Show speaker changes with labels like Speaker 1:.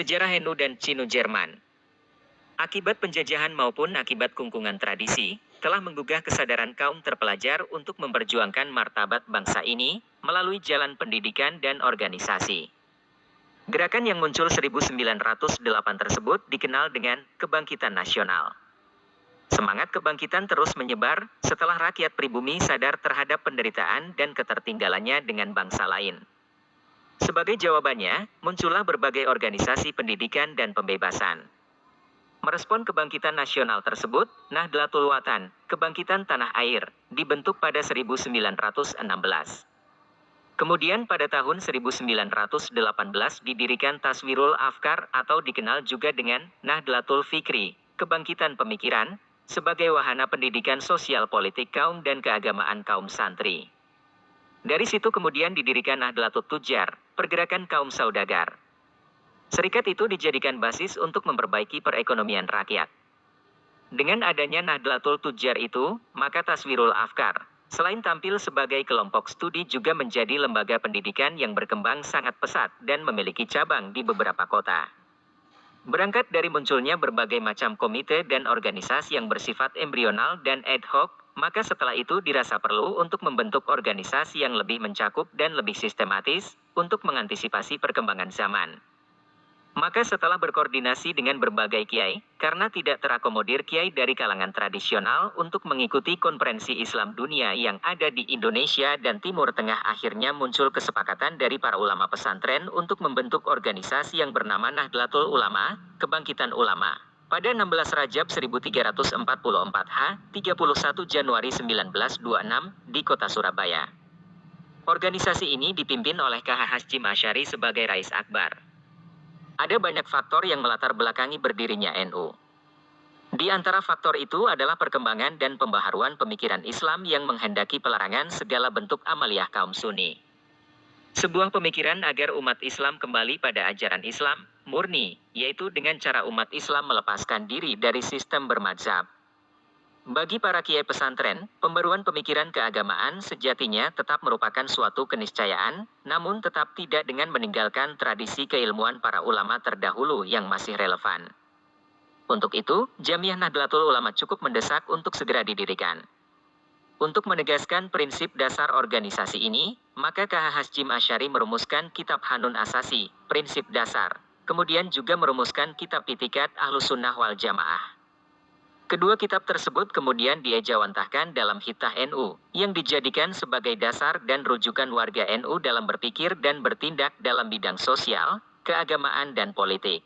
Speaker 1: Sejarah NU dan Sino-Jerman. Akibat penjajahan maupun akibat kungkungan tradisi, telah menggugah kesadaran kaum terpelajar untuk memperjuangkan martabat bangsa ini, melalui jalan pendidikan dan organisasi. Gerakan yang muncul 1908 tersebut dikenal dengan Kebangkitan Nasional. Semangat kebangkitan terus menyebar, setelah rakyat pribumi sadar terhadap penderitaan dan ketertinggalannya dengan bangsa lain. Sebagai jawabannya, muncullah berbagai organisasi pendidikan dan pembebasan. Merespon kebangkitan nasional tersebut, Nahdlatul Watan, Kebangkitan Tanah Air, dibentuk pada 1916. Kemudian pada tahun 1918 didirikan Taswirul Afkar atau dikenal juga dengan Nahdlatul Fikri, Kebangkitan Pemikiran, sebagai wahana pendidikan sosial politik kaum dan keagamaan kaum santri. Dari situ kemudian didirikan Nahdlatul Tujar, pergerakan kaum saudagar. Serikat itu dijadikan basis untuk memperbaiki perekonomian rakyat. Dengan adanya Nahdlatul Tujar itu, maka Taswirul Afkar, selain tampil sebagai kelompok studi juga menjadi lembaga pendidikan yang berkembang sangat pesat dan memiliki cabang di beberapa kota. Berangkat dari munculnya berbagai macam komite dan organisasi yang bersifat embrional dan ad hoc, maka setelah itu dirasa perlu untuk membentuk organisasi yang lebih mencakup dan lebih sistematis, untuk mengantisipasi perkembangan zaman. Maka setelah berkoordinasi dengan berbagai kiai, karena tidak terakomodir kiai dari kalangan tradisional untuk mengikuti konferensi Islam dunia yang ada di Indonesia dan Timur Tengah, akhirnya muncul kesepakatan dari para ulama pesantren untuk membentuk organisasi yang bernama Nahdlatul Ulama, Kebangkitan Ulama. Pada 16 Rajab 1344 H, 31 Januari 1926, di kota Surabaya. Organisasi ini dipimpin oleh KH Hasyim Asy'ari sebagai Rais Akbar. Ada banyak faktor yang melatar belakangi berdirinya NU. Di antara faktor itu adalah perkembangan dan pembaharuan pemikiran Islam yang menghendaki pelarangan segala bentuk amaliyah kaum Sunni. Sebuah pemikiran agar umat Islam kembali pada ajaran Islam murni, yaitu dengan cara umat Islam melepaskan diri dari sistem bermadzhab. Bagi para kiai pesantren, pembaruan pemikiran keagamaan sejatinya tetap merupakan suatu keniscayaan, namun tetap tidak dengan meninggalkan tradisi keilmuan para ulama terdahulu yang masih relevan. Untuk itu, Jamiah Nahdlatul Ulama cukup mendesak untuk segera didirikan. Untuk menegaskan prinsip dasar organisasi ini, maka KH Hasyim Asy'ari merumuskan Kitab Hanun Asasi, Prinsip Dasar, kemudian juga merumuskan Kitab Itiqad Ahlussunnah wal Jamaah. Kedua kitab tersebut kemudian diejawantahkan dalam Hitah NU, yang dijadikan sebagai dasar dan rujukan warga NU dalam berpikir dan bertindak dalam bidang sosial, keagamaan dan politik.